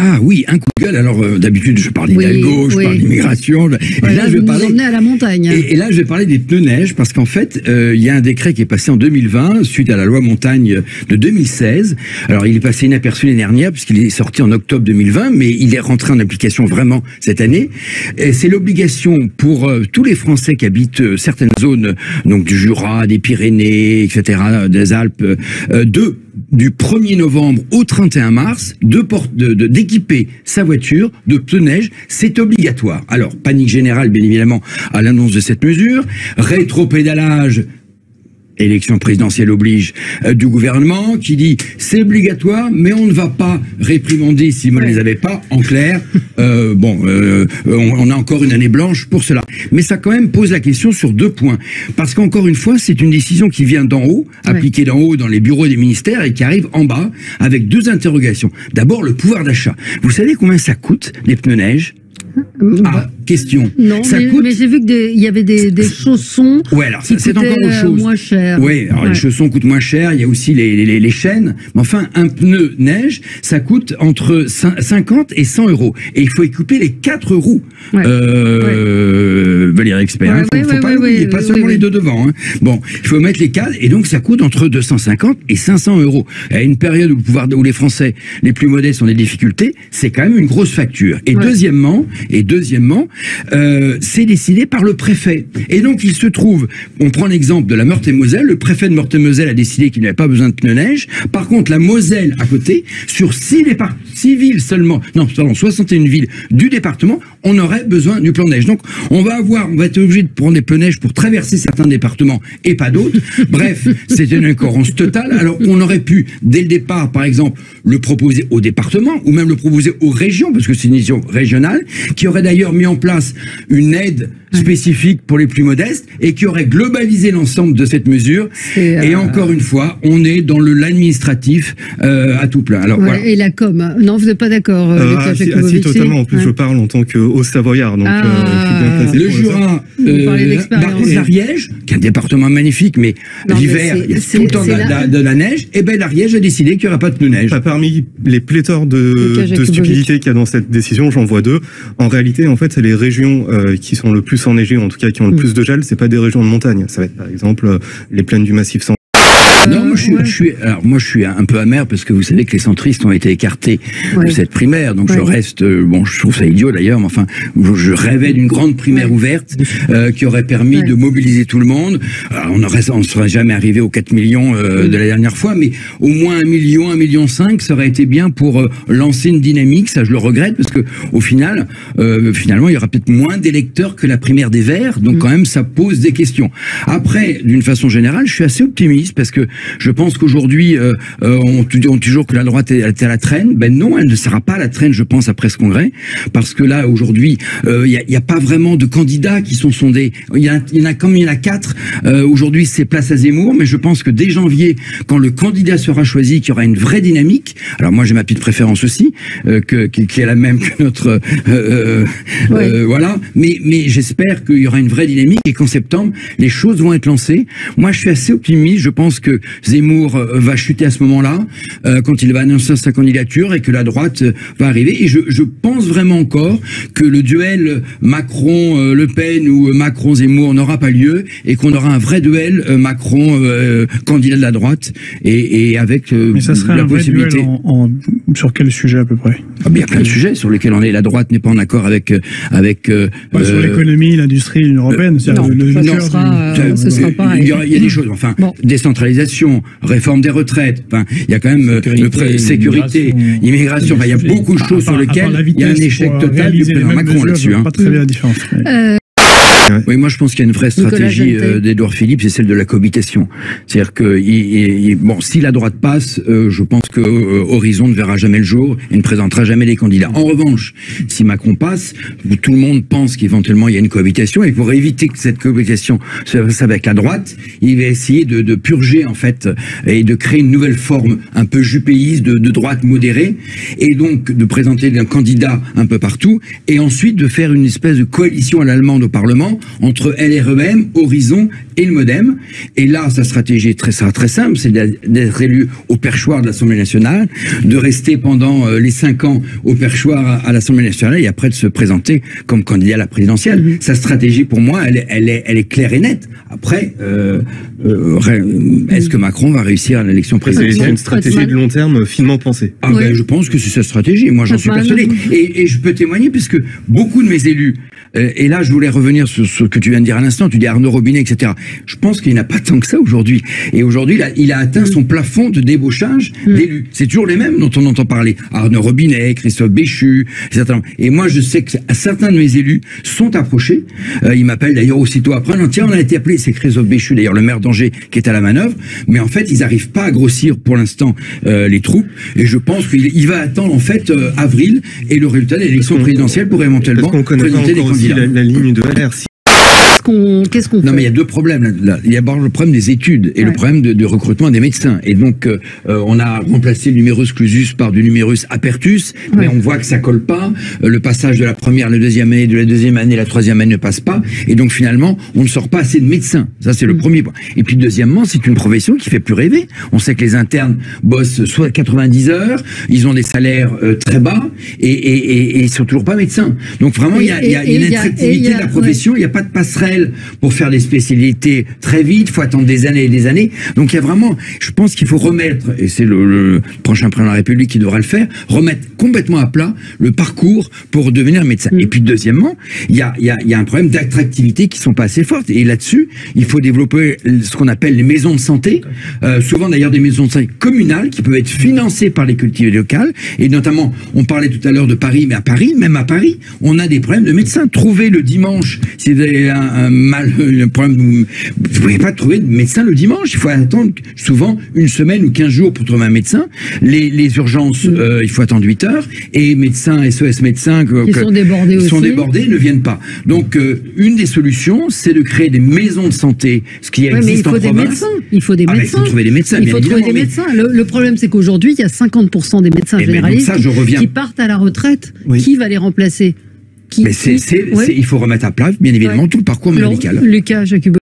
Ah oui, un coup de gueule. Alors d'habitude je parle d'Hidalgo, je parle d'immigration. Ouais, là, je vais parler à la montagne. Et là je vais parler des pneus neige parce qu'en fait il y a un décret qui est passé en 2020 suite à la loi montagne de 2016. Alors il est passé inaperçu l'année dernière puisqu'il est sorti en octobre 2020, mais il est rentré en application vraiment cette année. C'est l'obligation pour tous les Français qui habitent certaines zones, donc du Jura, des Pyrénées, etc., des Alpes, du 1er novembre au 31 mars, d'équiper sa voiture de pneus neige. C'est obligatoire. Alors, panique générale, bien évidemment, à l'annonce de cette mesure. Rétropédalage, élection présidentielle oblige, du gouvernement qui dit c'est obligatoire, mais on ne va pas réprimander si vous ne les avez pas. En clair, on a encore une année blanche pour cela. Mais ça quand même pose la question sur 2 points. Parce qu'encore une fois, c'est une décision qui vient d'en haut, appliquée d'en haut dans les bureaux des ministères et qui arrive en bas avec 2 interrogations. D'abord, le pouvoir d'achat. Vous savez combien ça coûte, les pneus neige ? Question. Non, mais j'ai vu qu'il y avait des chaussons qui coûtaient moins cher. Oui, alors les chaussons coûtent moins cher, il y a aussi les chaînes. Mais enfin, un pneu neige, ça coûte entre 50 et 100 euros. Et il faut équiper les 4 roues. Valérie Expert, il ne faut pas l'oublier, pas seulement les 2 devant. Hein. Bon, il faut mettre les 4, et donc ça coûte entre 250 et 500 euros. À une période où les Français les plus modestes ont des difficultés, c'est quand même une grosse facture. Et deuxièmement, c'est décidé par le préfet. Et donc, il se trouve, on prend l'exemple de la Meurthe-et-Moselle, le préfet de Meurthe-et-Moselle a décidé qu'il n'avait pas besoin de pneus neige. Par contre, la Moselle, à côté, sur 6 villes seulement, 61 villes du département, on aurait besoin du plan de neige. Donc, on va être obligé de prendre des pneus neige pour traverser certains départements et pas d'autres. Bref, c'est une incohérence totale. Alors, on aurait pu, dès le départ, par exemple, le proposer au département, ou même le proposer aux régions, parce que c'est une décision régionale, qui aurait d'ailleurs mis en place une aide spécifique pour les plus modestes et qui aurait globalisé l'ensemble de cette mesure. Et encore une fois, on est dans l'administratif à tout plein. Alors, voilà. Et la com, non, vous n'êtes pas d'accord, Lucas Jakubovici? Si, totalement. En plus, je parle en tant que Haut-Savoyard. Donc, le Jura, l'Ariège, qui est un département magnifique, mais l'hiver, il y a tout le temps de la neige, et bien l'Ariège a décidé qu'il n'y aura pas de pneus neige. Parmi les pléthores de stupidité qu'il y a dans cette décision, j'en vois 2. En réalité, en fait, c'est les régions qui sont le plus enneigées, en tout cas qui ont le plus de gel, c'est pas des régions de montagne. Ça va être par exemple les plaines du Massif central. Non, moi je suis un peu amer parce que vous savez que les centristes ont été écartés de cette primaire, donc je reste, je trouve ça idiot d'ailleurs, mais enfin, je rêvais d'une grande primaire ouverte qui aurait permis de mobiliser tout le monde. Alors, on ne serait jamais arrivé aux 4 millions de la dernière fois, mais au moins 1 million, 1,5 million, ça aurait été bien pour lancer une dynamique. Ça, je le regrette parce que au final, finalement, il y aura peut-être moins d'électeurs que la primaire des Verts, donc quand même, ça pose des questions. Après, d'une façon générale, je suis assez optimiste parce que je pense qu'aujourd'hui, on dit toujours que la droite est à la traîne. Ben non, elle ne sera pas à la traîne, je pense, après ce congrès, parce que là, aujourd'hui, il n'y a pas vraiment de candidats qui sont sondés. Il y en a 4. Aujourd'hui, c'est place à Zemmour, mais je pense que dès janvier, quand le candidat sera choisi, qu'il y aura une vraie dynamique. Alors moi, j'ai ma petite préférence aussi, qui est la même que notre... voilà. Mais j'espère qu'il y aura une vraie dynamique et qu'en septembre, les choses vont être lancées. Moi, je suis assez optimiste. Je pense que Zemmour va chuter à ce moment-là, quand il va annoncer sa candidature, et que la droite va arriver. Et je pense vraiment encore que le duel Macron-Le Pen ou Macron-Zemmour n'aura pas lieu, et qu'on aura un vrai duel Macron candidat de la droite, et avec mais ça serait la un vrai possibilité. Duel sur quel sujet à peu près? Il y a plein de sujets sur lesquels la droite n'est pas en accord avec sur l'économie, l'industrie, l'Union européenne. Ce sera pareil. Il y a des choses, enfin, décentralisation, réforme des retraites, enfin, il y a quand même sécurité, immigration, enfin, il y a beaucoup de choses sur lesquelles il y a un échec total du président Macron là-dessus. Pas très bien la différence. Oui, moi je pense qu'il y a une vraie stratégie d'Édouard Philippe, c'est celle de la cohabitation. C'est-à-dire que si la droite passe, je pense que Horizon ne verra jamais le jour et ne présentera jamais les candidats. En revanche, si Macron passe, tout le monde pense qu'éventuellement il y a une cohabitation, et pour éviter que cette cohabitation se fasse avec la droite, il va essayer de purger en fait et de créer une nouvelle forme un peu jupéiste de droite modérée, et donc de présenter un candidat un peu partout, et ensuite de faire une espèce de coalition à l'allemande au Parlement entre LREM, Horizon et le MoDem. Et là, sa stratégie sera très simple, c'est d'être élu au perchoir de l'Assemblée nationale, de rester pendant les 5 ans au perchoir à l'Assemblée nationale et après de se présenter comme candidat à la présidentielle. Sa stratégie, pour moi, elle est claire et nette. Après, est-ce que Macron va réussir à l'élection présidentielle? C'est une stratégie de long terme finement pensée. Ben, je pense que c'est sa stratégie. Moi, j'en suis persuadé. Et je peux témoigner puisque beaucoup de mes élus, et là, je voulais revenir sur ce que tu viens de dire à l'instant, tu dis Arnaud Robinet, etc. Je pense qu'il n'y en a pas tant que ça aujourd'hui. Et aujourd'hui, il a atteint son plafond de débauchage d'élus. C'est toujours les mêmes dont on entend parler. Arnaud Robinet, Christophe Béchu, etc. Et moi, je sais que certains de mes élus sont approchés. Ils m'appellent d'ailleurs aussitôt après. Non, tiens, on a été appelé, c'est Christophe Béchu, d'ailleurs, le maire d'Angers, qui est à la manœuvre. Mais en fait, ils n'arrivent pas à grossir pour l'instant les troupes. Et je pense qu'il va attendre, en fait, avril et le résultat de l'élection présidentielle pour éventuellement présenter des candidats. La ligne de LR. Qu'est-ce qu'on fait? Non, mais il y a deux problèmes. Là. Il y a d'abord le problème des études et le problème de recrutement des médecins. Et donc, on a remplacé le numerus clausus par du numerus apertus, mais on voit que ça colle pas. Le passage de la première à la deuxième année, de la deuxième année à la troisième année ne passe pas. Et donc, finalement, on ne sort pas assez de médecins. Ça, c'est le premier point. Et puis, deuxièmement, c'est une profession qui fait plus rêver. On sait que les internes bossent soit 90 heures, ils ont des salaires très bas et ils sont toujours pas médecins. Donc, vraiment, il y a une attractivité de la profession. Il n'y a pas de passerelle pour faire des spécialités très vite, il faut attendre des années et des années. Donc il y a vraiment, je pense qu'il faut remettre, et c'est le prochain président de la République qui devra le faire, remettre complètement à plat le parcours pour devenir médecin. Et puis deuxièmement, il y a un problème d'attractivité qui sont pas assez fortes. Et là-dessus, il faut développer ce qu'on appelle les maisons de santé, souvent d'ailleurs des maisons de santé communales qui peuvent être financées par les collectivités locales. Et notamment, on parlait tout à l'heure de Paris, mais à Paris, même à Paris, on a des problèmes de médecins. Trouver le dimanche, si vous avez un problème, vous ne pouvez pas trouver de médecin le dimanche. Il faut attendre souvent une semaine ou 15 jours pour trouver un médecin. Les urgences, il faut attendre 8 heures. Et médecins, SOS médecins, qui sont débordés aussi. Ne viennent pas. Donc, une des solutions, c'est de créer des maisons de santé, ce qui existe en province. Il faut des médecins. Il faut trouver des médecins. Il faut trouver des médecins. Le problème, c'est qu'aujourd'hui, il y a 50% des médecins généralistes qui partent à la retraite. Qui va les remplacer? Il faut remettre à plat, bien évidemment, tout le parcours médical. Lucas Jacubowski.